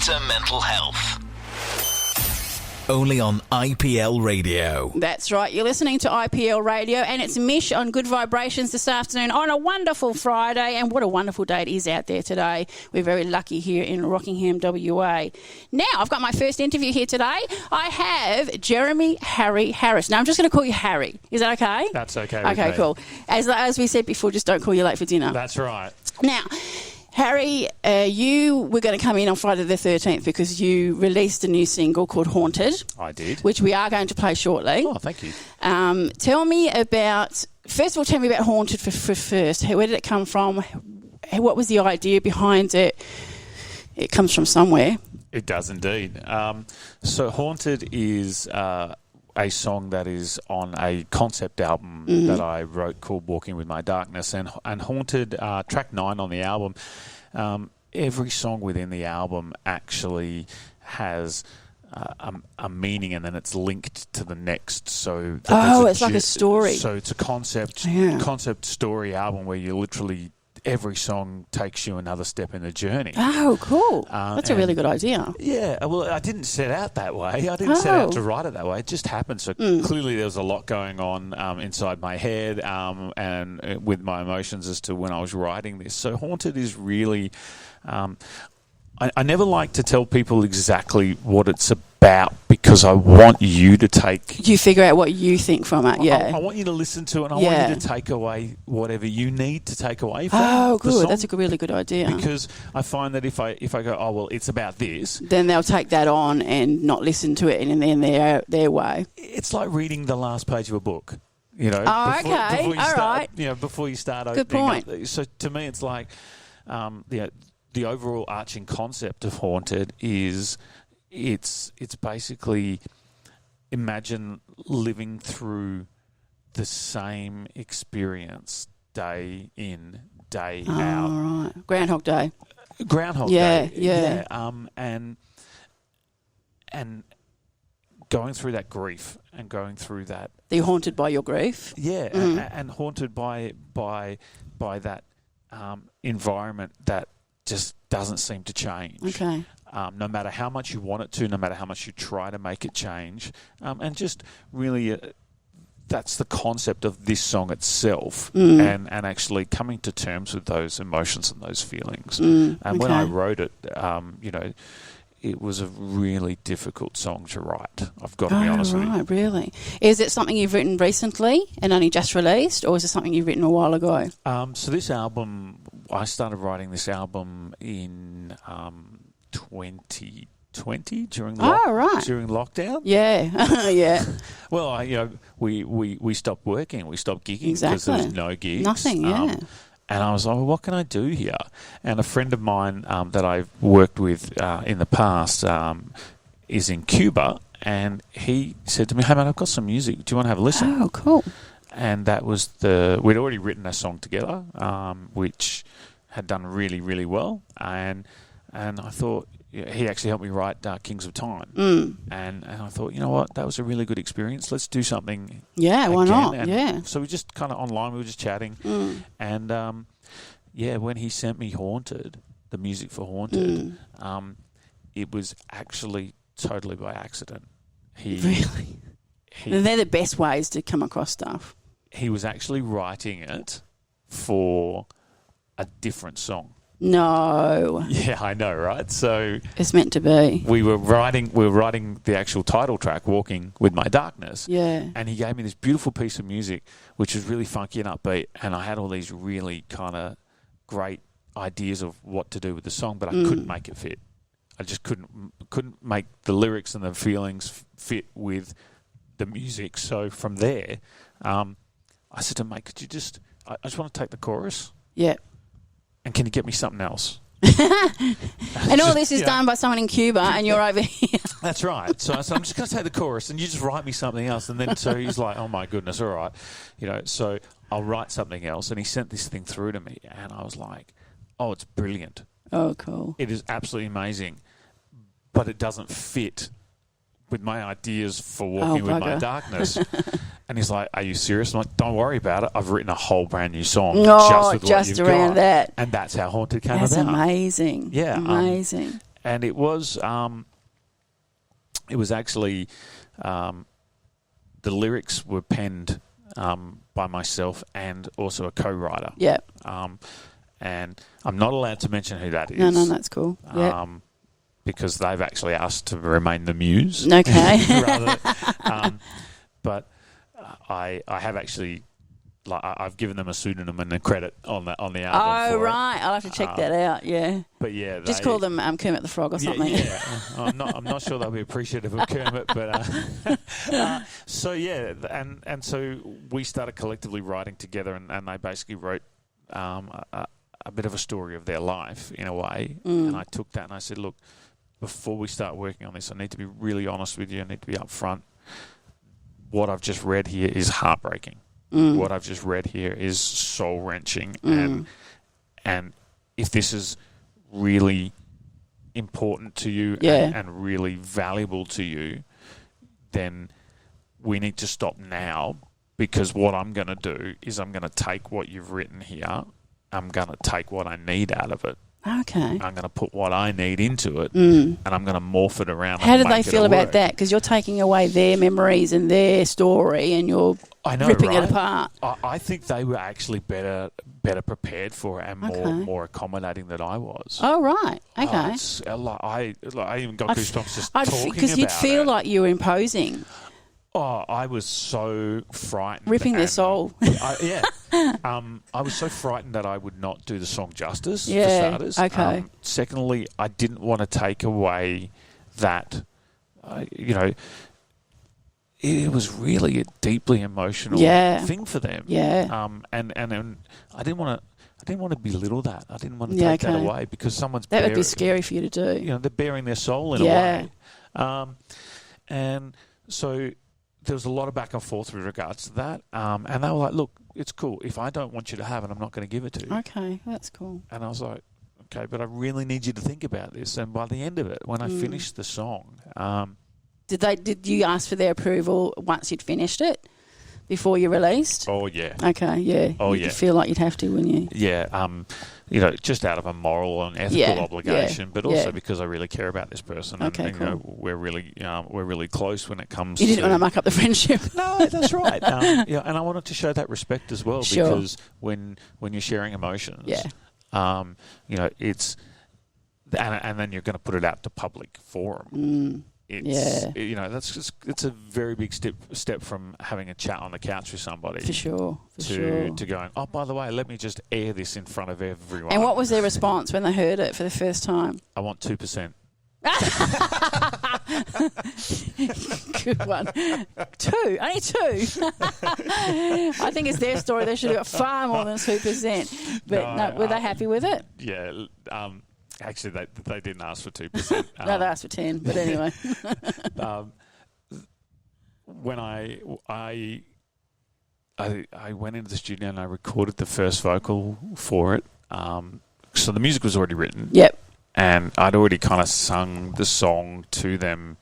better mental health. Only on IPL Radio. That's right. You're listening to IPL Radio, and it's Mish on Good Vibrations this afternoon on a wonderful Friday. And what a wonderful day it is out there today. We're very lucky here in Rockingham, WA. Now, I've got my first interview here today. I have Jeremy Harry Harris. Now, I'm just going to call you Harry. Is that okay? That's okay. Okay, cool. As we said before, just don't call you late for dinner. That's right. Now, Harry, you were going to come in on Friday the 13th because you released a new single called Haunted. I did. Which we are going to play shortly. Oh, thank you. Tell me about Haunted for first. Where did it come from? What was the idea behind it? It comes from somewhere. It does indeed. So Haunted is a song that is on a concept album that I wrote called Walking With My Darkness. And Haunted, track 9 on the album, every song within the album actually has a meaning, and then it's linked to the next. So it's like a story. So it's a concept story album where you literally... every song takes you another step in the journey. Oh, cool. That's a really good idea. Yeah, well, I didn't set out that way. I didn't set out to write it that way. It just happened. So clearly there was a lot going on inside my head and with my emotions as to when I was writing this. So Haunted is really... I never like to tell people exactly what it's about because I want you to take... You figure out what you think from it, yeah. I want you to listen to it, and I want you to take away whatever you need to take away from Oh, the song. good. That's a really good idea. Because I find that if I go, oh, well, it's about this... Then they'll take that on and not listen to it in their way. It's like reading the last page of a book. You know, before you start opening. Good point. Up. So to me, it's like... the overall arching concept of Haunted is it's basically imagine living through the same experience day in, day out. Oh, right. Groundhog Day. Day. Yeah. And going through that grief and going through that... You're haunted by your grief? Yeah, and haunted by that environment that just doesn't seem to change. Okay. No matter how much you want it to, no matter how much you try to make it change. And just really, that's the concept of this song itself and actually coming to terms with those emotions and those feelings. And when I wrote it, it was a really difficult song to write. I've got to be honest with you. Right, really. Is it something you've written recently and only just released, or is it something you've written a while ago? So this album, I started writing this album in 2020 during lockdown. Yeah, yeah. Well, we stopped working, we stopped gigging because there was no gigs. Nothing, yeah. And I was like, well, what can I do here? And a friend of mine that I've worked with in the past is in Cuba, and he said to me, hey, man, I've got some music. Do you want to have a listen? Oh, cool. And that was we'd already written a song together, which had done really, really well. And I thought, he actually helped me write Kings of Time. And I thought, you know what, that was a really good experience. Let's do something. Yeah, why not? And so we just kind of online, we were just chatting. And when he sent me Haunted, the music for Haunted, it was actually totally by accident. Really? They're the best ways to come across stuff. He was actually writing it for a different song. No. Yeah, I know, right? So it's meant to be. We were writing the actual title track, Walking With My Darkness. Yeah. And he gave me this beautiful piece of music, which was really funky and upbeat, and I had all these really kind of great ideas of what to do with the song, but I couldn't make it fit. I just couldn't make the lyrics and the feelings fit with the music. So from there, I said to him, mate, could you I just want to take the chorus. Yeah. And can you get me something else? And all this is done by someone in Cuba, and you're over here. That's right. So I'm just going to take the chorus, and you just write me something else. And then so he's like, oh my goodness, all right, So I'll write something else, and he sent this thing through to me, and I was like, oh, it's brilliant. Oh, cool. It is absolutely amazing, but it doesn't fit with my ideas for Walking With My Darkness. And he's like, are you serious? I'm like, don't worry about it. I've written a whole brand new song just with what you've around got. that. And that's how Haunted came That's about. amazing. Yeah. Amazing. and it was actually the lyrics were penned by myself and also a co-writer. Yeah. And I'm not allowed to mention who that is. No, that's cool. Yeah. Because they've actually asked to remain the muse. Okay. But I have actually, I've given them a pseudonym and a credit on the album. Oh, right. I'll have to check that out. Yeah. But yeah, just call them Kermit the Frog or something. Yeah. I'm not sure they'll be appreciative of Kermit, but so yeah, and so we started collectively writing together, and they basically wrote a bit of a story of their life in a way, and I took that and I said, look, before we start working on this, I need to be really honest with you. I need to be upfront. What I've just read here is heartbreaking. What I've just read here is soul-wrenching. And if this is really important to you and really valuable to you, then we need to stop now, because what I'm going to do is I'm going to take what you've written here, I'm going to take what I need out of it. Okay. I'm going to put what I need into it, and I'm going to morph it around. How did they feel about that? Because you're taking away their memories and their story, and you're ripping it apart. I think they were actually better prepared for it and more accommodating than I was. Oh, right. Okay. I even got goosebumps just talking about it. Because you'd feel like you were imposing. Oh, I was so frightened. Ripping their soul. I was so frightened that I would not do the song justice, for starters. Okay. Secondly, I didn't want to take away that, it was really a deeply emotional thing for them. Yeah. And I didn't want to belittle that. I didn't want to take that away, because that would be scary for you to do. You know, they're bearing their soul in a way. And so there was a lot of back and forth with regards to that. And they were like, look, it's cool. If I don't want you to have it, I'm not going to give it to you. Okay, that's cool. And I was like, okay, but I really need you to think about this. And by the end of it, when I finished the song... Did you ask for their approval once you'd finished it? Before you released? Oh, yeah. Okay, yeah. Oh, yeah. You feel like you'd have to, wouldn't you? Yeah. Just out of a moral and ethical obligation, but also because I really care about this person. Okay, and, cool. We're really close when it comes to... You didn't want to muck up the friendship. No, that's right. And I wanted to show that respect as well, because when you're sharing emotions, it's... And then you're going to put it out to public forum. It's a very big step from having a chat on the couch with somebody. For sure. To going, oh, by the way, let me just air this in front of everyone. And what was their response when they heard it for the first time? I want 2%. Good one. Only 2. I think it's their story. They should have got far more than 2%. But were they happy with it? Yeah. Actually, they didn't ask for 2%. No, they asked for 10. But anyway, when I went into the studio and I recorded the first vocal for it. So the music was already written. Yep. And I'd already kind of sung the song to them,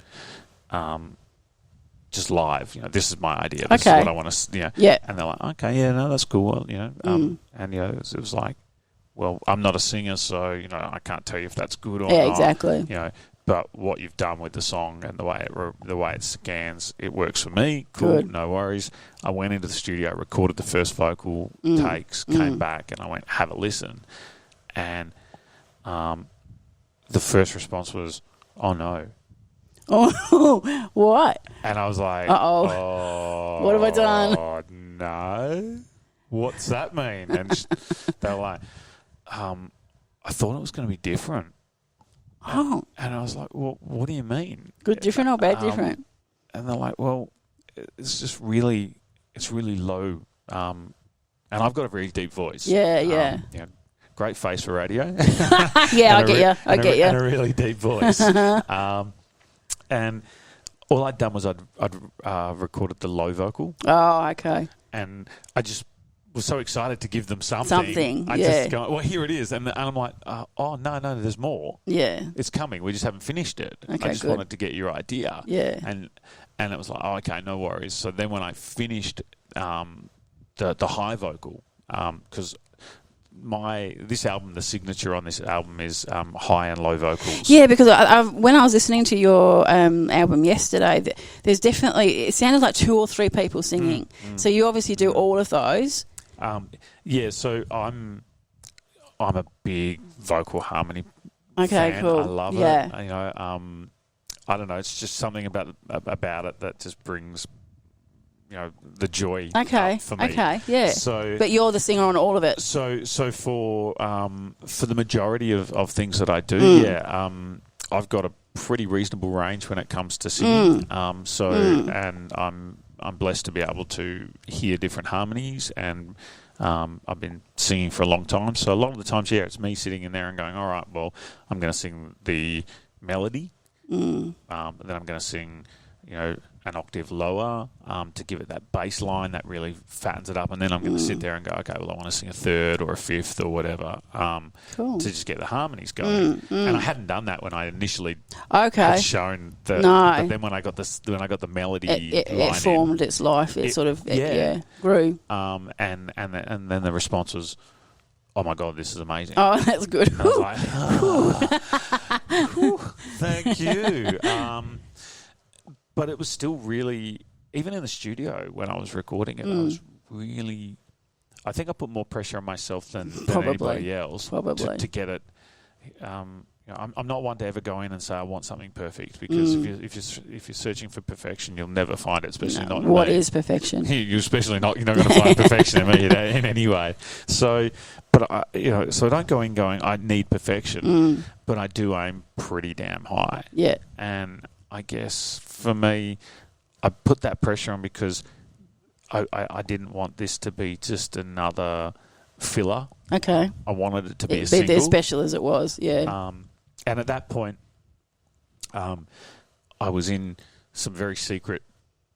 just live. This is my idea. This is what I want to. Yeah. And they're like, okay, yeah, no, that's cool. And it was like, well, I'm not a singer, so, I can't tell you if that's good or not. Yeah, exactly. But what you've done with the song and the way it scans, it works for me. Cool, good. No worries. I went into the studio, recorded the first vocal takes, came back, and I went, have a listen. And the first response was, oh, no. Oh, what? And I was like, oh, what have I done? Oh, no. What's that mean? And they were like... I thought it was going to be different. Oh. And I was like, well, what do you mean? Good different or bad different? And they're like, well, it's really low. And I've got a very deep voice. Yeah. Great face for radio. Yeah, I get you. And a really deep voice. And all I'd done was I'd recorded the low vocal. Oh, okay. And I just... was so excited to give them something. I just go, well, here it is. And I'm like, oh, no, there's more. Yeah. It's coming. We just haven't finished it. Okay, I just wanted to get your idea. Yeah. And it was like, oh, okay, no worries. So then when I finished the high vocal, because this album, the signature on this album is high and low vocals. Yeah, because when I was listening to your album yesterday, there's definitely, it sounded like 2 or 3 people singing. So you obviously do all of those. So I'm a big vocal harmony Okay, fan. cool. I love it. I don't know. It's just something about it that just brings, the joy up for me. Okay, yeah. So, but you're the singer on all of it. So for the majority of things that I do, I've got a pretty reasonable range when it comes to singing. And I'm blessed to be able to hear different harmonies, and I've been singing for a long time. So a lot of the times, it's me sitting in there and going, all right, well, I'm going to sing the melody. Then I'm going to sing, an octave lower to give it that bass line that really fattens it up. And then I'm going to sit there and go, okay, well, I want to sing a third or a fifth or whatever to just get the harmonies going. And I hadn't done that when I initially had shown the. No. But then when I got the melody, it formed its life. It sort of grew. And then the response was, oh my God, this is amazing. Oh, that's good. And I was like, thank you. But it was still really, even in the studio when I was recording it, I think I put more pressure on myself than anybody else to get it. I'm not one to ever go in and say I want something perfect, because if you're searching for perfection, you'll never find it. Especially not in what me. is perfection? You're not going to find perfection in me in any way. So, but I don't go in going I need perfection, but I do aim pretty damn high. Yeah, and I guess for me, I put that pressure on because I didn't want this to be just another filler. Okay. I wanted it to be a single. single. As special as it was, yeah. And at that point, I was in some very secret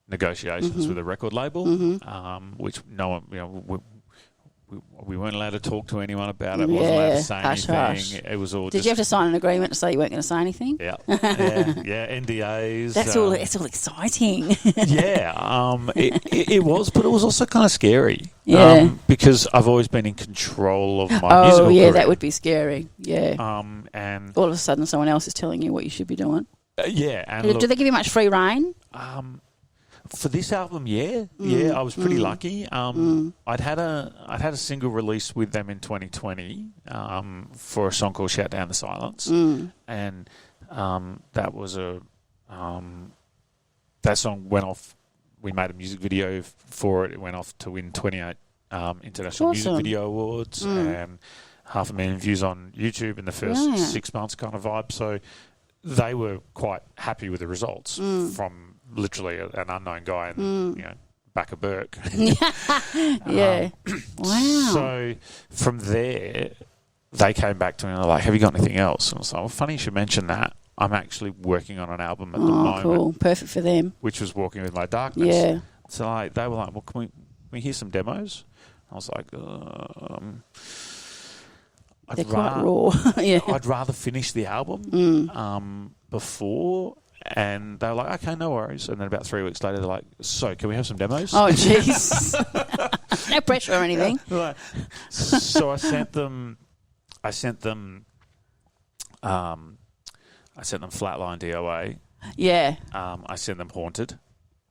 negotiations with a record label, which no one, we weren't allowed to talk to anyone about it. Wasn't allowed to say anything. Hush. It was all. Did you have to sign an agreement to say you weren't going to say anything? Yeah, NDAs. That's all. It's all exciting. It was, but it was also kind of scary. Yeah, because I've always been in control of my musical career. that would be scary. Yeah. And all of a sudden, someone else is telling you what you should be doing. And do they give you much free rein? For this album, I was pretty lucky. I'd had a single release with them in 2020 for a song called "Shout Down the Silence," and that was that song went off. We made a music video for it. It went off to win 28 International Music Video Awards and 500,000 views on YouTube in the first 6 months, kind of vibe. So they were quite happy with the results from literally an unknown guy in back of Burke. Yeah. Wow. So from there, they came back to me and they're like, have you got anything else? And I was like, well, funny you should mention that. I'm actually working on an album at the moment. Cool. Perfect for them. Which was Walking With My Darkness. Yeah. So they were like, well, can we hear some demos? I was like, they're quite raw. Yeah. I'd rather finish the album before. And they were like, okay, no worries. And then about 3 weeks later, they're like, so can we have some demos? Oh, jeez. No pressure or anything. So I sent them Flatline DOA. Yeah. I sent them Haunted.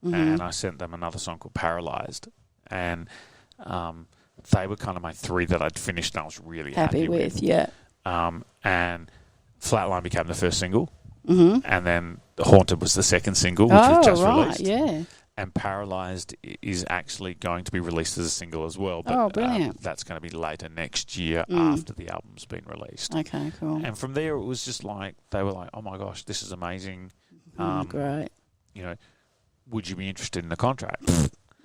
And I sent them another song called Paralysed. And they were kind of my 3 that I'd finished and I was really happy with. Yeah. And Flatline became the first single. And then Haunted was the second single, which was just released. Yeah. And Paralysed is actually going to be released as a single as well. But, brilliant. That's going to be later next year after the album's been released. Okay, cool. And from there, it was just like, they were like, oh my gosh, this is amazing. Great. Would you be interested in the contract?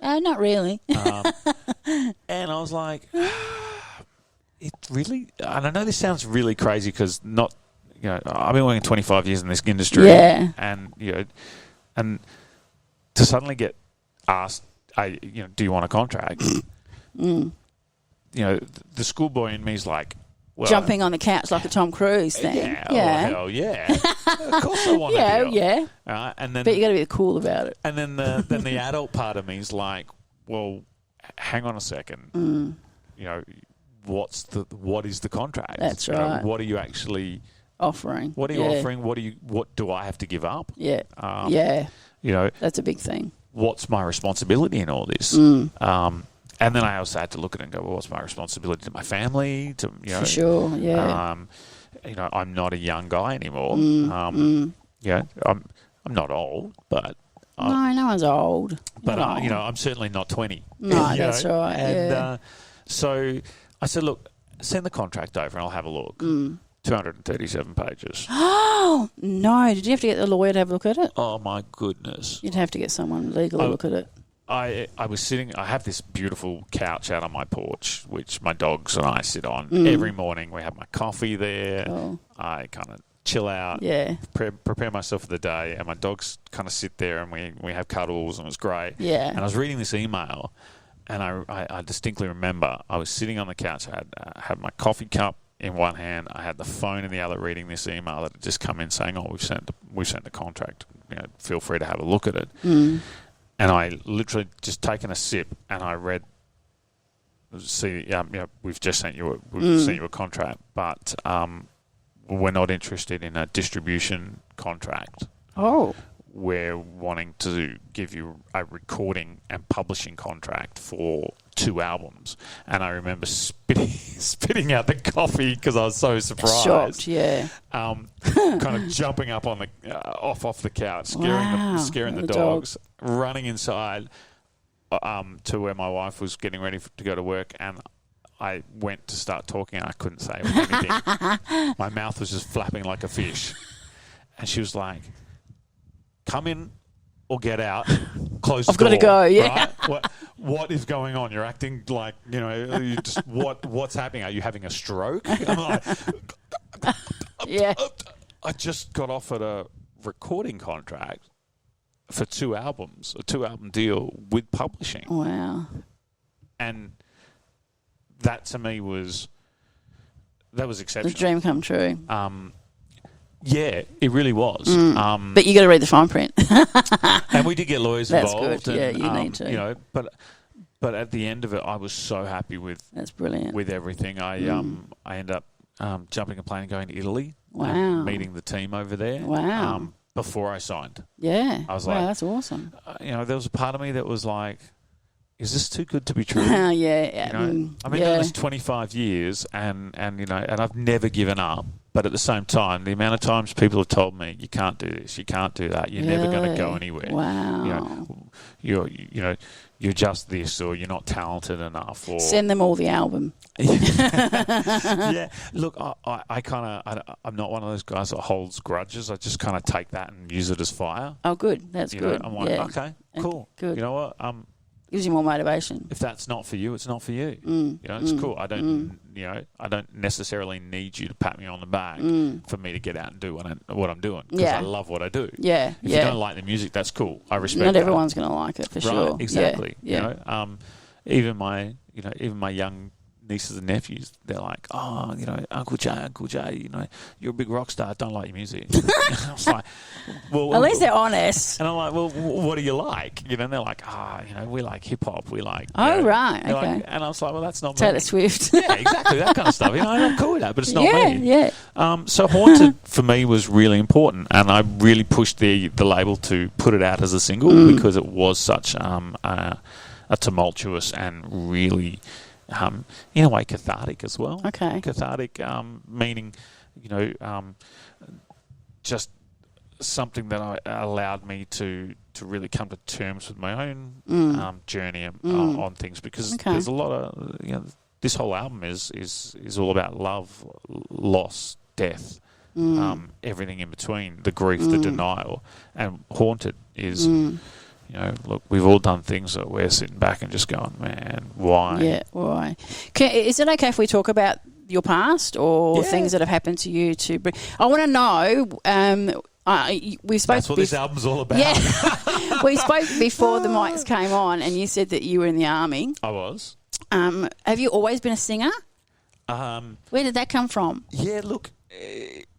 Not really. And I was like, it really, and I know this sounds really crazy because I've been working 25 years in this industry. Yeah. And, and to suddenly get asked, do you want a contract? The schoolboy in me is like, well, jumping on the couch like a Tom Cruise thing. Yeah. Oh, hell yeah. Of course I want a deal. Yeah. And then, but you got to be cool about it. And then the adult part of me is like, well, hang on a second. what is the contract? That's You know, right. what are you actually Offering. What are you offering? What do I have to give up? Yeah. You know, That's a big thing. what's my responsibility in all this? And then I also had to look at it and go, well, what's my responsibility to my family? To For sure, yeah. You know, I'm not a young guy anymore. Yeah, I'm not old, but No one's old. but Not old. you know, I'm certainly not 20. No, you that's know? right. And so I said, look, send the contract over and I'll have a look. 237 pages. Oh, no. Did you have to get the lawyer to have a look at it? Oh my goodness! You'd have to get someone legal to look at it. I was sitting. I have this beautiful couch out on my porch, which my dogs and I sit on every morning. We have my coffee there. Oh. I kind of chill out. Yeah. Prepare myself for the day, and my dogs kind of sit there, and we have cuddles, and it was great. Yeah. And I was reading this email, and I distinctly remember I was sitting on the couch. I had my coffee cup in one hand. I had the phone in the other, reading this email that had just come in saying, "Oh, we've sent the contract. You know, feel free to have a look at it." And I literally just taken a sip, and I read, "See, you know, we've just sent you a contract, but we're not interested in a distribution contract. Oh. We're wanting to give you a recording and publishing contract for 2 albums." And I remember spitting out the coffee because I was so surprised. Shocked, yeah. Kind of jumping up on the off the couch, scaring the dogs, running inside to where my wife was getting ready to go to work, and I went to start talking and I couldn't say anything. My mouth was just flapping like a fish. And she was like, "Come in or get out. Close the door." I've got to go, yeah. Right? What is going on? You're acting like, you know, you just what's happening? Are you having a stroke? I'm like, Yeah. I just got offered a recording contract for 2 albums, a 2-album deal with publishing. Wow. And that to me was exceptional. The dream come true. Yeah, it really was. But you got to read the fine print. And we did get lawyers That's involved. good. Yeah, and, you need to. You know, but at the end of it, I was so happy with That's brilliant. with everything. I ended up jumping a plane and going to Italy. Wow. And meeting the team over there. Wow. Before I signed. Yeah. I was wow, like, that's awesome. You know, there was a part of me that was like, is this too good to be true? Yeah. You know, I've been doing this 25 years, and you know, and I've never given up. But at the same time, the amount of times people have told me, "You can't do this, you can't do that, you're never going to go anywhere." Wow. You know, you're just this, or you're not talented enough. Or Send them all the album. Yeah. Look, I'm not one of those guys that holds grudges. I just kind of take that and use it as fire. Oh, good. That's You good. know, I'm like, okay, cool. Good. You know what? Gives you more motivation. If that's not for you, it's not for you. You know, it's cool. I don't, you know, I don't necessarily need you to pat me on the back for me to get out and do what I'm doing, because I love what I do. Yeah, If you don't like the music, that's cool. I respect. Not that. everyone's going to like it, for sure. Exactly. Yeah. You know, even my young nieces and nephews, they're like, "Oh, you know, Uncle Jay, you know, you're a big rock star. Don't like your music." I was like, "Well, At least they're honest. And I'm like, "Well, what do you like?" You know, and they're like, you know, we like hip hop. We like." Oh, know, right. Okay. like, and I was like, "Well, that's not Taylor me." Swift. Yeah, exactly. That kind of stuff. You know, I'm cool with that, but it's not me. Yeah. So Haunted for me was really important, and I really pushed the label to put it out as a single because it was such a tumultuous and really, in a way, cathartic as well. Okay. Cathartic, meaning, you know, just something that allowed me to really come to terms with my own journey on things, because there's a lot of, you know, this whole album is all about love, loss, death, everything in between, the grief, the denial, and Haunted is. You know, look, we've all done things that we're sitting back and just going, "Man, why?" Yeah, why? Is it okay if we talk about your past or things that have happened to you? I want to know. We spoke. That's what this album's all about. Yeah, we spoke before the mics came on, and you said that you were in the army. I was. Have you always been a singer? Where did that come from? Yeah, look,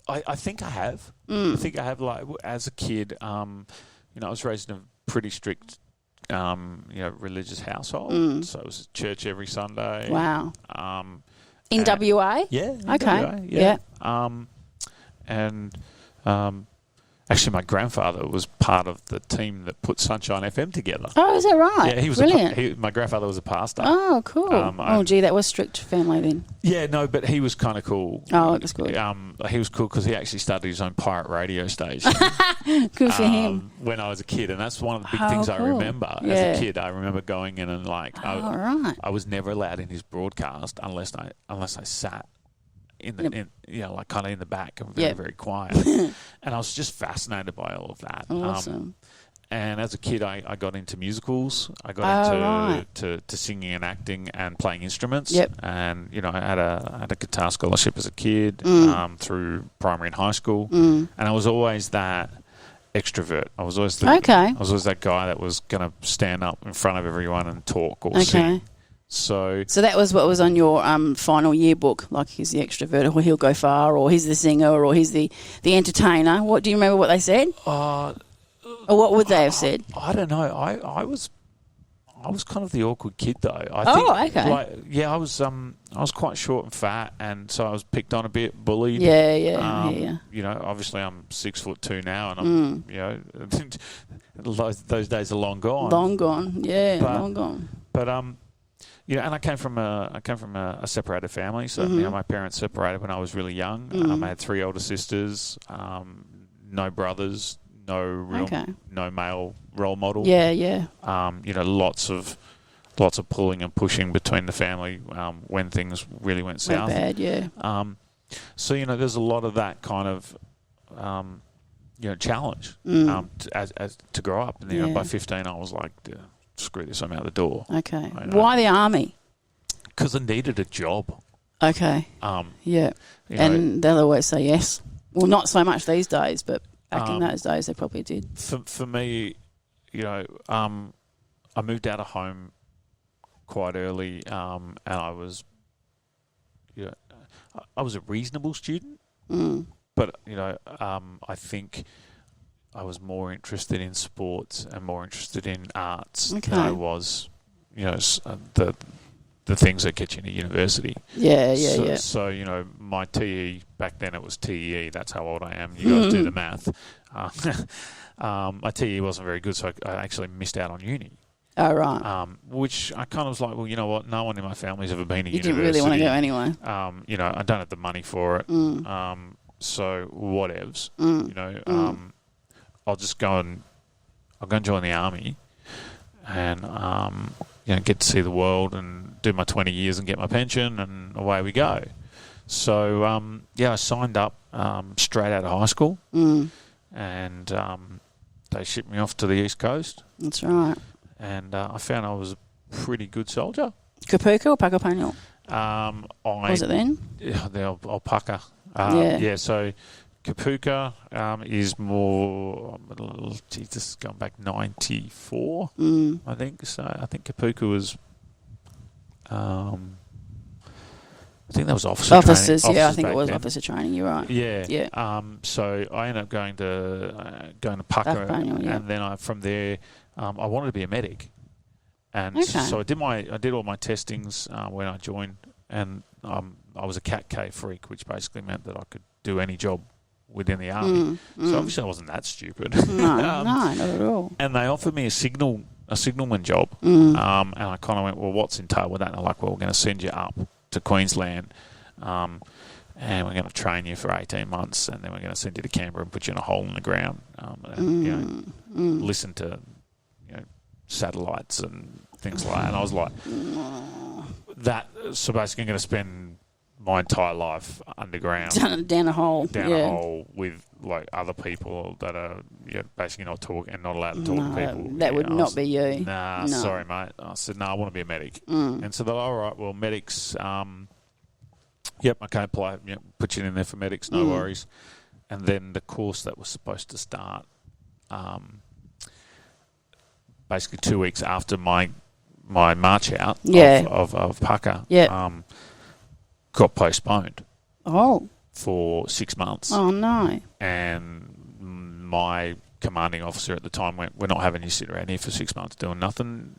I think I have. I think I have. Like, as a kid, you know, I was raised in a pretty strict, you know, religious household. So it was church every Sunday. Wow. In WA? Yeah. Okay. WA, yeah. Actually, my grandfather was part of the team that put Sunshine FM together. Oh, is that right? Yeah, he was brilliant. My grandfather was a pastor. Oh, cool. That was strict family then. Yeah, no, but he was kind of cool. Oh, it was good. He was cool because he actually started his own pirate radio station. Good for him. When I was a kid, and that's one of the big things I remember as a kid. I remember going in and I was never allowed in his broadcast unless I sat in the kind of in the back and very very quiet. And I was just fascinated by all of that. Awesome. And as a kid, I got into musicals. I got into singing and acting and playing instruments. Yep. And I had a guitar scholarship as a kid through primary and high school. And I was always that extrovert. I was always that guy that was going to stand up in front of everyone and talk or sing. So that was what was on your final yearbook, like he's the extrovert, or he'll go far, or he's the singer, or he's the entertainer. What do you remember what they said? Or what would they have said? I don't know. I was kind of the awkward kid though. Okay. I was quite short and fat, and so I was picked on a bit, bullied. Yeah. Obviously I'm 6'2" now, and I'm those days are long gone. Long gone. Yeah, long gone. But and I came from a separated family. So my parents separated when I was really young. I had 3 older sisters, no brothers, no male role model. Yeah. Lots of pulling and pushing between the family when things really went south. Bad, yeah. So there's a lot of that kind of challenge to grow up. And by 15, I was like, screw this, I'm out the door. Okay. Why the army? Because I needed a job. Okay. Yeah. And they'll always say yes. Well, not so much these days, but back in those days they probably did. For me, I moved out of home quite early, and I was a reasonable student, but I think I was more interested in sports and more interested in arts than I was, the things that get you into university. Yeah. So, my TE, back then it was TEE, that's how old I am. You guys do the math. My TE wasn't very good, so I actually missed out on uni. Oh, right. Which I kind of was like, well, you know what? No one in my family's ever been to university. You didn't really want to go anyway. I don't have the money for it. So whatevs. I'll just go and join the army and get to see the world and do my 20 years and get my pension, and away we go. So I signed up straight out of high school, and they shipped me off to the East Coast. That's right. And I found I was a pretty good soldier. Kapuka or Pakapanyal? Was it then? Yeah, the alpaca. So Kapuka is more, this is going back 94, I think. So I think Kapuka was, I think that was officers training. I think it was then. Officer training, you're right. Yeah. So I ended up going to Paka, and then from there, I wanted to be a medic. And so I did all my testings when I joined, and I was a Cat K freak, which basically meant that I could do any job within the army. So obviously I wasn't that stupid. No, not at all. And they offered me a signalman job. And I kind of went, well, what's entailed with that? And they're like, well, we're going to send you up to Queensland, and we're going to train you for 18 months, and then we're going to send you to Canberra and put you in a hole in the ground, and listen to satellites and things like that. And I was like, so basically I'm going to spend my entire life underground, down a hole, a hole with like other people that are basically not talking and not allowed to talk to people. That would not be you. Nah, sorry, mate. I said, no, I want to be a medic. And so they're like, all right, well, medics. Okay, put you in there for medics, no worries. And then the course that was supposed to start, basically 2 weeks after my march out of Paka, got postponed. Oh. For 6 months. Oh, no. And my commanding officer at the time went, we're not having you sit around here for 6 months doing nothing.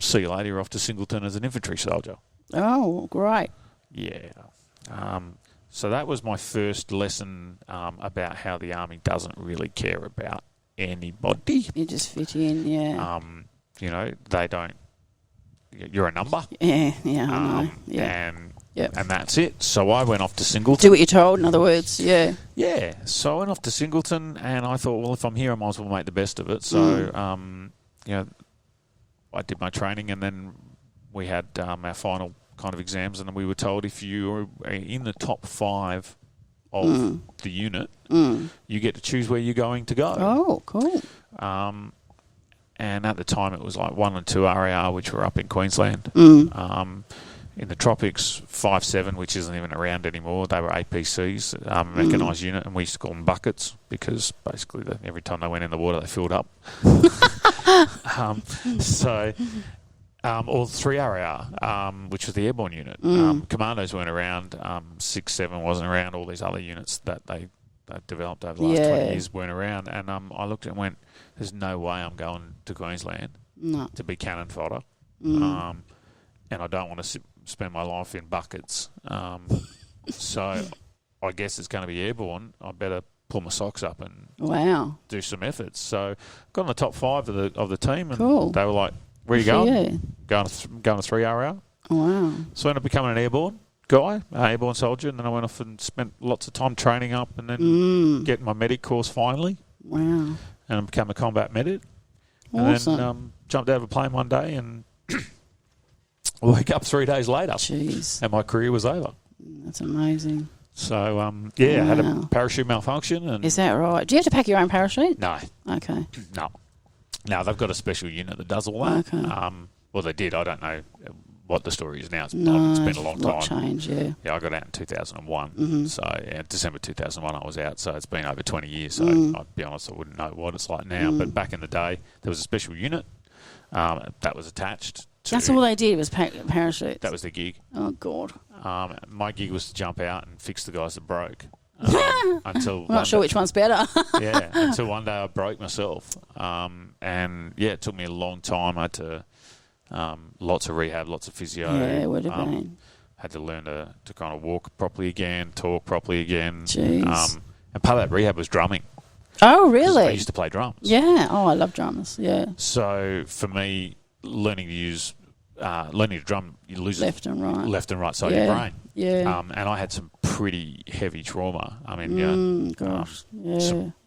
See you later. You're off to Singleton as an infantry soldier. Oh, great. Yeah. So that was my first lesson about how the Army doesn't really care about anybody. You just fit in, yeah. They don't. You're a number. Yeah, I know. Yeah. And that's it. So I went off to Singleton. Do what you're told, in other words, yeah. Yeah. So I went off to Singleton, and I thought, well, if I'm here, I might as well make the best of it. So, I did my training, and then we had our final kind of exams, and we were told if you are in the top 5 of the unit, you get to choose where you're going to go. Oh, cool. And at the time, it was like 1 and 2 RAR, which were up in Queensland. In the tropics, 5-7, which isn't even around anymore. They were APCs, mechanised unit, and we used to call them buckets because basically every time they went in the water, they filled up. Or 3 RAR, which was the airborne unit. Commandos weren't around. 6-7 wasn't around. All these other units that they developed over the last 20 years weren't around. And I looked at it and went, there's no way I'm going to Queensland to be cannon fodder. And I don't want to spend my life in buckets. So I guess it's going to be airborne. I better pull my socks up and do some efforts. So got in the top 5 of the team, and they were like, "Where are you going?" Going to 3 RR. Wow. So I ended up becoming an airborne guy, airborne soldier, and then I went off and spent lots of time training up, and then getting my medic course finally. Wow. And I became a combat medic. Awesome. And then jumped out of a plane one day and woke up 3 days later. Jeez. And my career was over. That's amazing. So, I had a parachute malfunction. And is that right? Do you have to pack your own parachute? No. Okay. No, they've got a special unit that does all that. Okay. Well, they did. I don't know what the story is now. It's been a long time. Change, yeah. Yeah, I got out in 2001. So, December 2001 I was out. So, it's been over 20 years. So, I'll be honest, I wouldn't know what it's like now. But back in the day, there was a special unit that was attached to... That's all they did was parachutes? That was their gig. Oh, God. My gig was to jump out and fix the guys that broke. Until I'm not sure which one's better. Until one day I broke myself. It took me a long time. I had to... lots of rehab, lots of physio. Yeah, it would have been. Had to learn to kind of walk properly again, talk properly again. Jeez. And part of that rehab was drumming. Oh, really? I used to play drums. Yeah. Oh, I love drummers. Yeah. So for me, learning to drum, you lose left and right side of your brain. Yeah. And I had some pretty heavy trauma. I mean,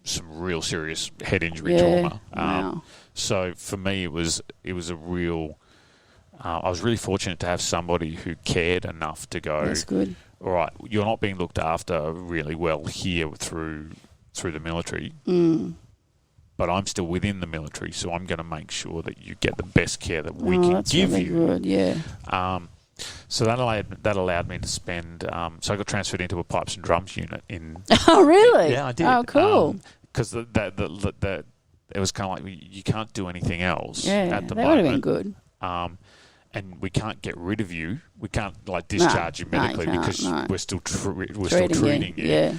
some real serious head injury trauma. Wow. So for me, it was a real. I was really fortunate to have somebody who cared enough to go. That's good. All right, you're not being looked after really well here through the military, but I'm still within the military, so I'm going to make sure that you get the best care that we can give really you. Good, yeah. So that allowed me to spend. So I got transferred into a pipes and drums unit in. Oh, really? Yeah, I did. Oh, cool. Because it was kind of like you can't do anything else. Yeah, at the that moment. would have been good. And we can't get rid of you. We can't discharge you medically because we're still treating you. Yeah.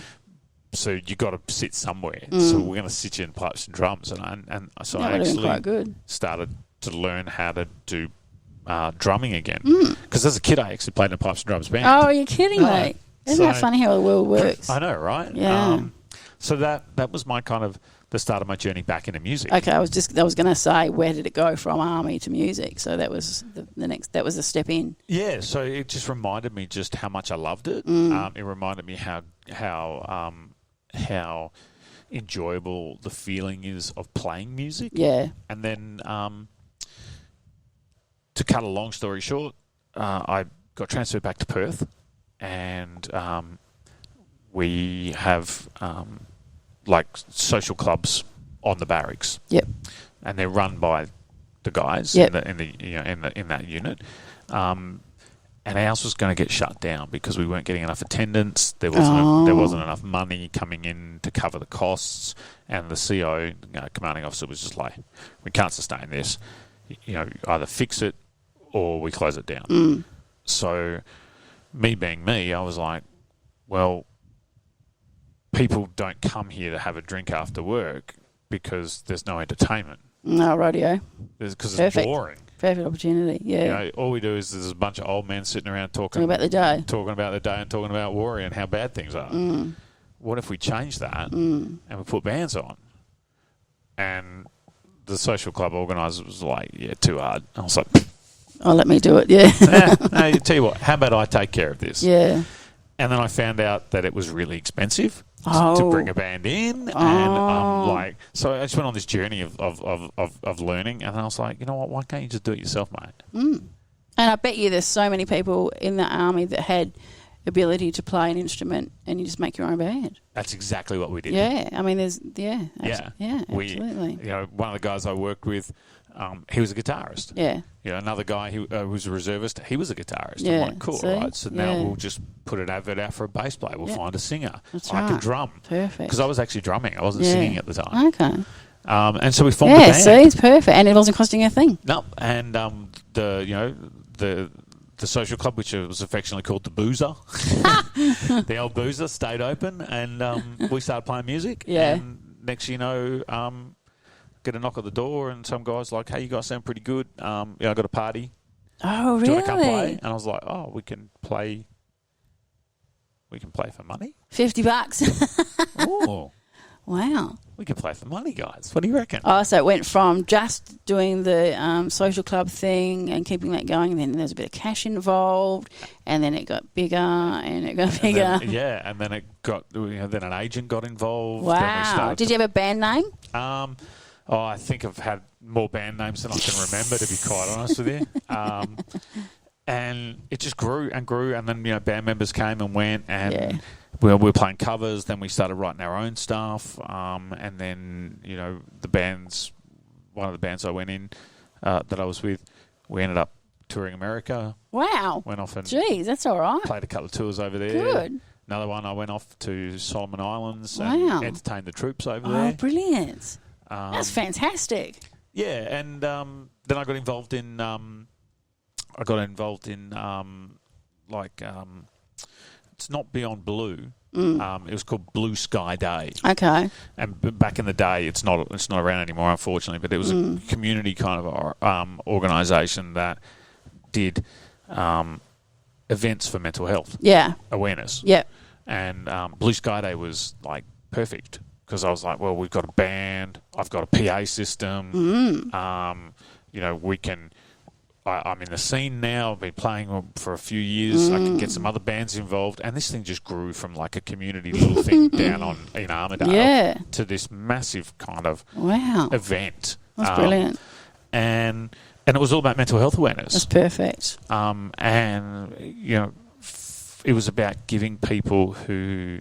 So you got to sit somewhere. So we're going to sit you in pipes and drums, and so I actually started to learn how to do drumming again. Because as a kid, I actually played in a pipes and drums band. Oh, are you kidding me? Isn't that funny how the world works? I know, right? Yeah. So that was my kind of the start of my journey back into music. Okay, I was going to say, where did it go from army to music? So that was the next. That was a step in. Yeah. So it just reminded me just how much I loved it. It reminded me how enjoyable the feeling is of playing music. Yeah. And then to cut a long story short, I got transferred back to Perth, and we have like social clubs on the barracks. Yep. And they're run by the guys in that unit. And ours was going to get shut down because we weren't getting enough attendance. There wasn't enough money coming in to cover the costs, and the CO, commanding officer, was just like, "We can't sustain this. Either fix it or we close it down." So, me being me, I was like, "Well, people don't come here to have a drink after work because there's no entertainment. No radio. Because it's boring." Perfect opportunity, yeah. You know, all we do is there's a bunch of old men sitting around talking about the day. Talking about the day and talking about Warrior and how bad things are. What if we change that and we put bands on? And the social club organisers was like, yeah, too hard. I was like, oh, let me do it, yeah. no, you tell you what, how about I take care of this? Yeah. And then I found out that it was really expensive to bring a band in. And so I just went on this journey of learning. And I was like, you know what, why can't you just do it yourself, mate? And I bet you there's so many people in the army that had ability to play an instrument and you just make your own band. That's exactly what we did. Yeah. I mean, Yeah, absolutely. One of the guys I worked with, he was a guitarist. Yeah. Another guy who was a reservist, he was a guitarist. Yeah. I'm like, cool, right? So now we'll just put an advert out for a bass player. We'll find a singer. That's I right. can drum. Perfect. Because I was actually drumming. I wasn't singing at the time. Okay. And so we formed a band. See, it's perfect. And it wasn't costing a thing. No. And the social club, which was affectionately called the Boozer, the old Boozer, stayed open, and we started playing music. Yeah. And next you know, get a knock at the door, and some guy's like, "Hey, you guys sound pretty good. I got a party. Oh, really? Do you want to come play?" And I was like, "Oh, we can play. We can play for money. $50. Oh, Wow. we can play for money, guys. What do you reckon?" Oh, so it went from just doing the social club thing and keeping that going, and then there's a bit of cash involved, and then it got bigger and it got bigger. And then it got. Then an agent got involved. Then we Wow. started Did you have a band name? I think I've had more band names than I can remember, to be quite honest with you. And it just grew and grew, and then band members came and went, and we were playing covers. Then we started writing our own stuff, and then the bands. One of the bands I went in that I was with, we ended up touring America. Wow. Went off and geez, that's all right. played a couple of tours over there. Good. Another one, I went off to Solomon Islands Wow. and entertained the troops over there. Oh, brilliant. That's fantastic. Yeah, and then I got involved in it's not Beyond Blue. It was called Blue Sky Day. Okay. And back in the day, it's not around anymore, unfortunately. But it was a community kind of organisation that did events for mental health awareness. Yeah. And Blue Sky Day was like perfect. Because I was like, well, we've got a band, I've got a PA system, we can. I'm in the scene now. I've been playing for a few years. I can get some other bands involved, and this thing just grew from like a community little thing down in Armidale to this massive kind of event. That's brilliant. And it was all about mental health awareness. That's perfect. And it was about giving people who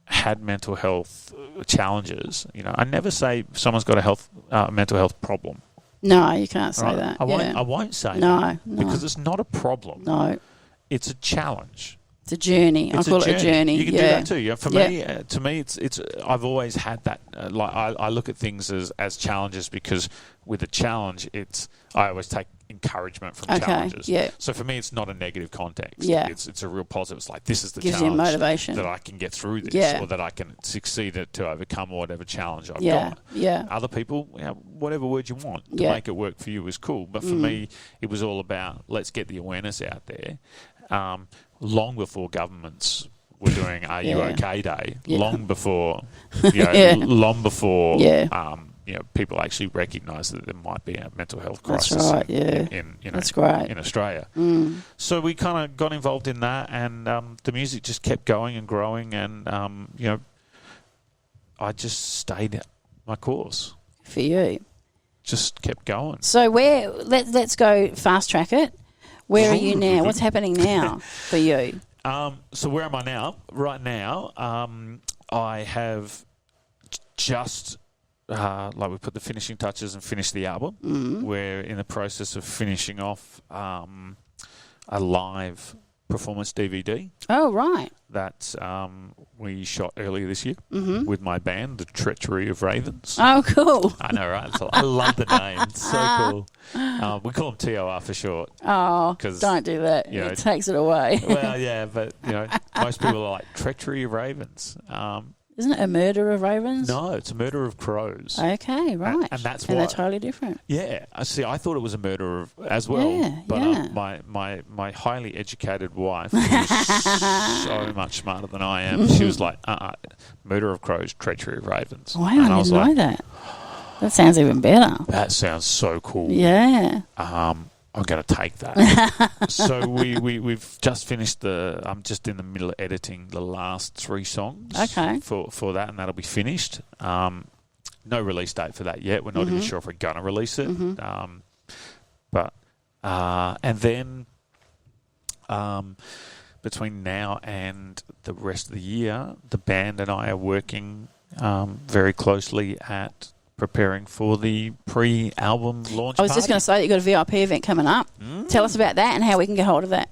had mental health challenges. I never say someone's got a mental health problem. No, you can't say that. I won't say no, that because it's not a problem. No, it's a challenge. It's a journey. I call it a journey. You can do that too. Yeah. For me, to me, it's. I've always had that. I look at things as challenges because with a challenge, I always take encouragement from challenges. Yeah. So for me, it's not a negative context. Yeah. It's a real positive. It's like this is the Gives challenge you motivation that I can get through this, or that I can succeed to overcome whatever challenge I've got. Yeah. Other people, whatever word you want to make it work for you is cool. But for me, it was all about let's get the awareness out there. Long before governments were doing Are You OK Day, long before, people actually recognised that there might be a mental health crisis in Australia. So we kind of got involved in that, and the music just kept going and growing, and I just stayed my course. For you. Just kept going. So let's go fast track it. Where are you now? What's happening now for you? So where am I now? Right now, I have just we put the finishing touches and finished the album. We're in the process of finishing off a live performance DVD. Oh, right. That we shot earlier this year with my band, The Treachery of Ravens. Oh, cool. I know, right? I love the name. It's so cool. We call them TOR for short. Oh, don't do that. It takes it away. Well, yeah, but most people are like Treachery of Ravens. Isn't it A Murder of Ravens? No, it's A Murder of Crows. Okay, right. And that's they're totally different. Yeah. See, I thought it was A Murder of as well. Yeah, but my highly educated wife, who's so much smarter than I am, she was like, Murder of Crows, Treachery of Ravens. Wow, I didn't know that. That sounds even better. That sounds so cool. Yeah. I'm going to take that. So we've just finished I'm just in the middle of editing the last 3 songs. Okay. For that, and that'll be finished. No release date for that yet. We're not even sure if we're going to release it. And then between now and the rest of the year, the band and I are working very closely at preparing for the pre-album launch. I was just going to say that you've got a VIP event coming up. Tell us about that and how we can get hold of that.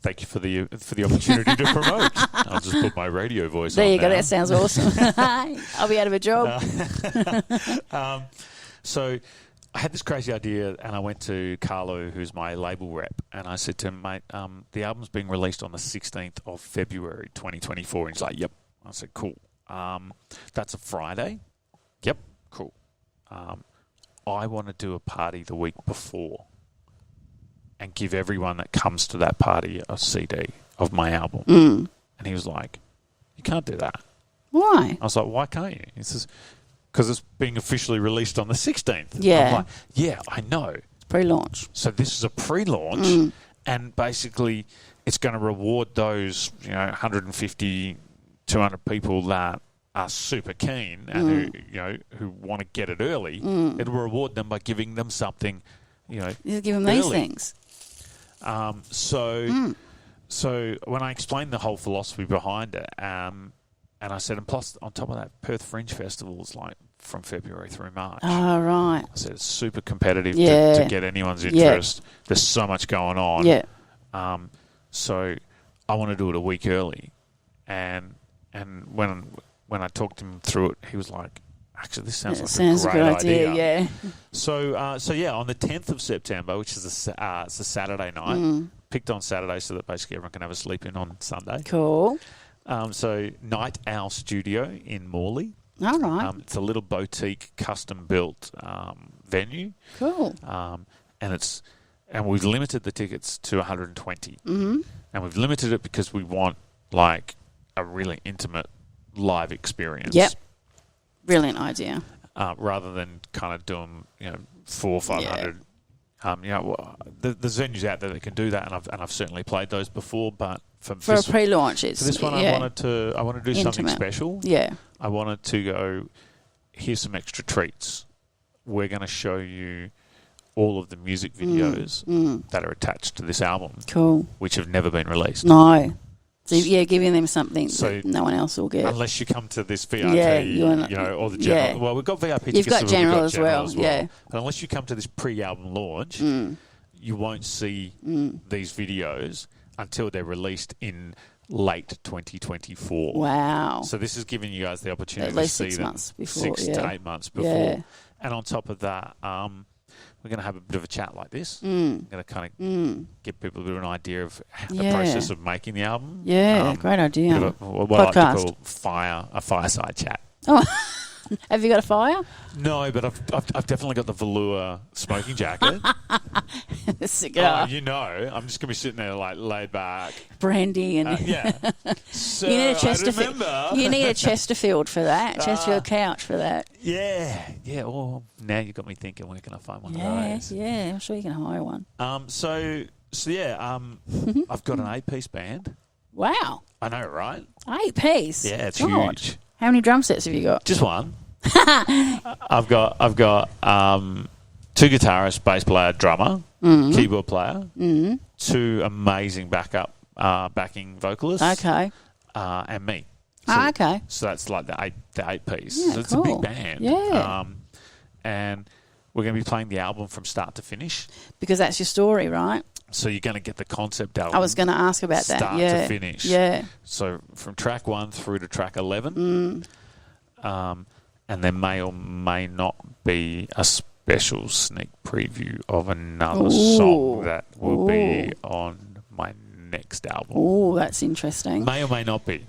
Thank you for the opportunity to promote. I'll just put my radio voice on. There you now. go. That sounds awesome. I'll be out of a job. So I had this crazy idea, and I went to Carlo, who's my label rep, and I said to him, mate, the album's being released on the 16th of February 2024. And he's like, yep. I said, cool. That's a Friday. Yep, cool. I want to do a party the week before and give everyone that comes to that party a CD of my album. And he was like, you can't do that. Why? I was like, why can't you? He says, because it's being officially released on the 16th. Yeah. I'm like, yeah, I know. It's pre-launch. So this is a pre-launch, and basically it's going to reward those 150, 200 people that are super keen and who want to get it early. It'll reward them by giving them something, You give them these things. So when I explained the whole philosophy behind it, and I said, and plus on top of that, Perth Fringe Festival is like from February through March. Oh, right. I said it's super competitive to get anyone's interest. Yeah. There's so much going on. Yeah. So I want to do it a week early, and when I talked him through it, he was like, actually, this sounds like a great idea. Yeah. So on the 10th of September, which is it's a Saturday night, picked on Saturday so that basically everyone can have a sleep in on Sunday. Cool. So Night Owl Studio in Morley. All right. It's a little boutique, custom-built venue. Cool. And we've limited the tickets to 120. And we've limited it because we want like a really intimate live experience. Yep. Brilliant idea. Rather than kind of doing 400 or 500. There's venues out there that can do that, and I've certainly played those before. But for a pre-launch, it's for this one, I wanted to do intimate. something special. Yeah. I wanted to go. Here's some extra treats. We're going to show you all of the music videos that are attached to this album. Cool. Which have never been released. No. So, giving them something that no one else will get. Unless you come to this VIP, or the general. Yeah. Well, we've got VIP tickets. You've got general as well. Yeah. But unless you come to this pre-album launch, you won't see these videos until they're released in late 2024. Wow. So this is giving you guys the opportunity at least to see 6 them months before, 6 to 8 months before. Yeah. And on top of that, we're going to have a bit of a chat like this. I'm going to kind of give people a bit of an idea of the process of making the album. Yeah, great idea. What I like to call a fireside chat. Oh, have you got a fire? No, but I've definitely got the velour smoking jacket. The cigar. I'm just going to be sitting there like laid back. Brandy and So you need a Chesterfield. I You need a Chesterfield for that. Chesterfield couch for that. Yeah. Well, now you've got me thinking, where can I find one of those? Yeah, I'm sure you can hire one. I've got an 8-piece band. Wow. I know, right? 8-piece. Yeah, it's huge. How many drum sets have you got? Just one. I've got 2 guitarists, bass player, drummer, keyboard player, 2 amazing backing vocalists. Okay. And me. Okay. So that's like the 8-piece. Yeah, so it's cool. a big band. Yeah. And we're going to be playing the album from start to finish. Because that's your story, right? So you're going to get the concept album. I was going to ask about that. Start to finish. Yeah. So from track 1 through to track 11. And there may or may not be a special sneak preview of another song that will be on my next album. Oh, that's interesting. May or may not be.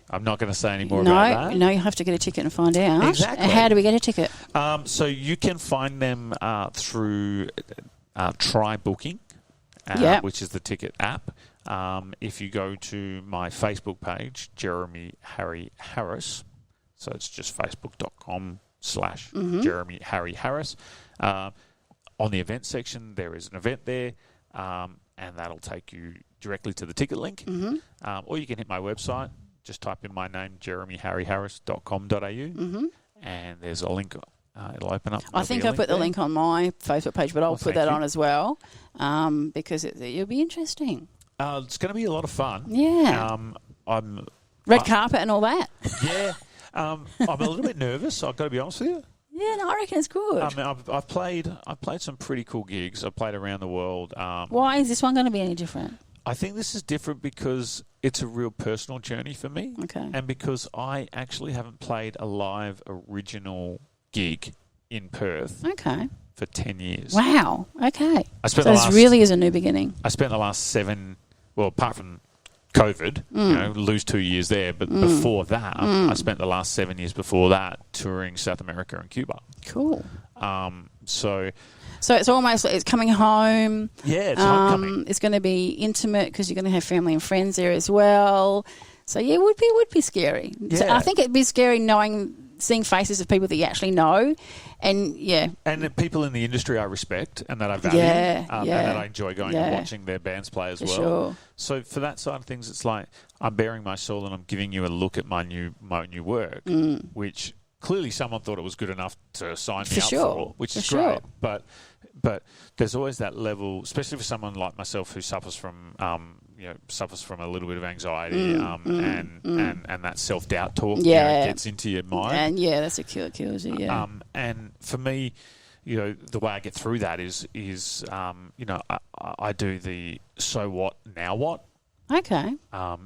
I'm not going to say any more about that. No, you have to get a ticket and find out. Exactly. How do we get a ticket? So you can find them through Try Booking, which is the ticket app. If you go to my Facebook page, Jeremy Harry Harris, so it's just facebook.com/Jeremy Harry Harris. On the event section, there is an event there, and that'll take you directly to the ticket link. Or you can hit my website, just type in my name, jeremyharryharris.com.au, and there's a link. It'll open up. I think I put the link on my Facebook page, but I'll put that on as well, because it'll be interesting. It's going to be a lot of fun. Yeah. Red carpet and all that. Yeah. I'm a little bit nervous, I've got to be honest with you. Yeah, no, I reckon it's good. I mean, I've played some pretty cool gigs. I've played around the world. Why is this one going to be any different? I think this is different because it's a real personal journey for me. Okay. And because I actually haven't played a live original gig in Perth for 10 years. Wow. Okay. So this really is a new beginning. I spent the last 7, apart from COVID, lose 2 years there. But before that, I spent the last 7 years before that touring South America and Cuba. Cool. So it's almost like it's coming home. Yeah, it's homecoming. It's going to be intimate because you're going to have family and friends there as well. So yeah, it would be scary. Yeah. So I think it'd be scary seeing faces of people that you actually know, and the people in the industry I respect and that I value, and that I enjoy going and watching their bands play as well. Sure. So for that side of things, it's like I'm bearing my soul and I'm giving you a look at my new work, which clearly someone thought it was good enough to sign me up for, which is great. But there's always that level, especially for someone like myself who suffers from a little bit of anxiety and that self-doubt talk gets into your mind. And that's a killer kills you, yeah. And for me, the way I get through that is I do the so what, now what? Okay.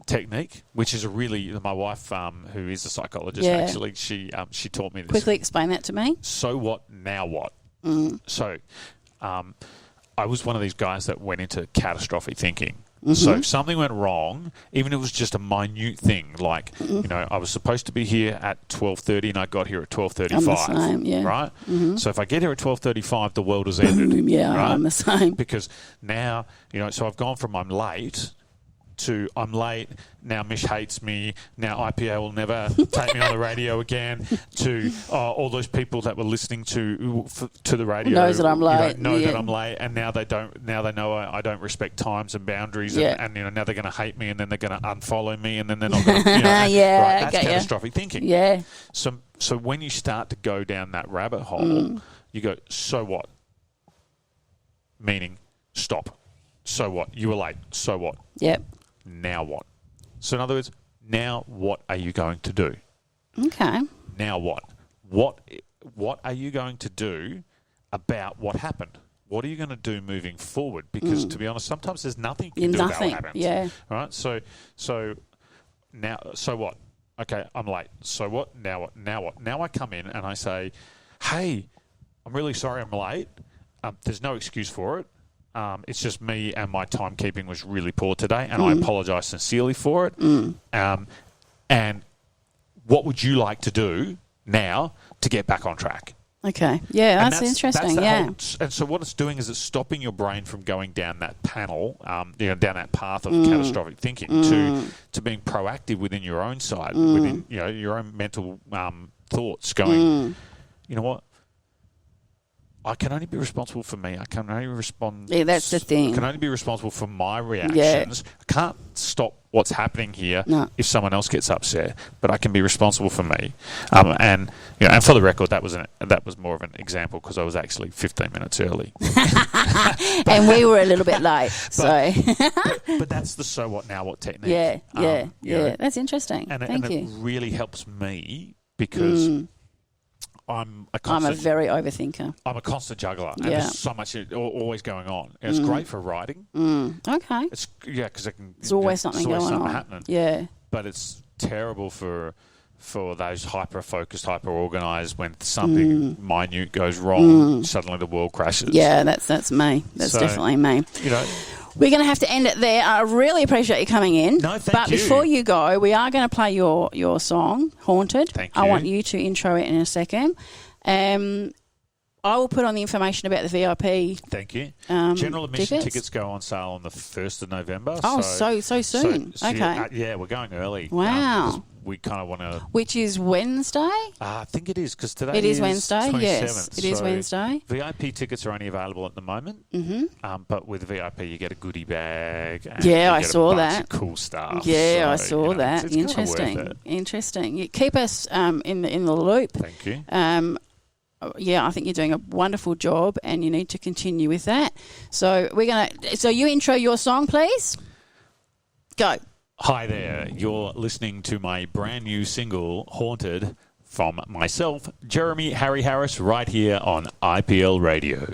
Technique, which is my wife, who is a psychologist, actually, she taught me this. Quickly explain that to me. So what, now what? So I was one of these guys that went into catastrophic thinking. So if something went wrong, even if it was just a minute thing, like, I was supposed to be here at 12:30 and I got here at 12:35. I'm the same, right? So if I get here at 12:35, the world has ended. Right? I'm the same. Because now, so I've gone from I'm late to I'm late, now Mish hates me, now IPA will never take me on the radio again, to all those people that were listening to the radio knows that I'm late, that I'm late, and now they know I don't respect times and boundaries, and now they're going to hate me, and then they're going to unfollow me, and then they're not going to, that's catastrophic thinking. Yeah. So when you start to go down that rabbit hole, you go, so what? Meaning, stop. So what? You were late. So what? Yep. Now what? So in other words, now what are you going to do? Okay. Now what? What are you going to do about what happened? What are you going to do moving forward? Because to be honest, sometimes there's nothing you can do about what happened. Yeah. All right. So now, so what? Okay, I'm late. So what? Now what? Now what? Now I come in and I say, hey, I'm really sorry I'm late. There's no excuse for it. It's just me, and my timekeeping was really poor today, and I apologise sincerely for it. And what would you like to do now to get back on track? Okay. Yeah, that's interesting. And so what it's doing is it's stopping your brain from going down that panel, down that path of catastrophic thinking to being proactive within your own side, within your own mental thoughts. Going, you know what? I can only be responsible for me. I can only respond. Yeah, that's the thing. I can only be responsible for my reactions. I can't stop what's happening here if someone else gets upset, but I can be responsible for me. And for the record, that was more of an example because I was actually 15 minutes early, and we were a little bit late. But that's the so what now what technique. Yeah. That's interesting. Thank you. It really helps me because. I'm a very overthinker. I'm a constant juggler, and there's so much always going on. And it's great for writing. Okay. It's because there's always something going on. Happening. Yeah. But it's terrible for those hyper-focused, hyper-organised. When something minute goes wrong, suddenly the world crashes. Yeah, that's me. That's definitely me. We're going to have to end it there. I really appreciate you coming in. No, thank But you. before you go, we are going to play your song, Haunted. Thank you. I want you to intro it in a second. I will put on the information about the VIP. Thank you. General admission tickets go on sale on the 1st of November. Oh, so soon. Okay. Yeah, we're going early. Wow. 'Cause we kind of want to... Which is Wednesday? I think it is, because today It is Wednesday, 27th, yes. It is so Wednesday. VIP tickets are only available at the moment. Mm-hmm. But with VIP, you get a goodie bag. And Yeah, you I get saw a bunch that. of cool stuff. Yeah, I So, saw that. It's kinda worth Interesting. it. Interesting. You keep us in the loop. Thank you. Yeah, I think you're doing a wonderful job, and you need to continue with that. So So you intro your song, please. Go. Hi there. You're listening to my brand new single, Haunted, from myself, Jeremy Harry Harris, right here on IPL Radio.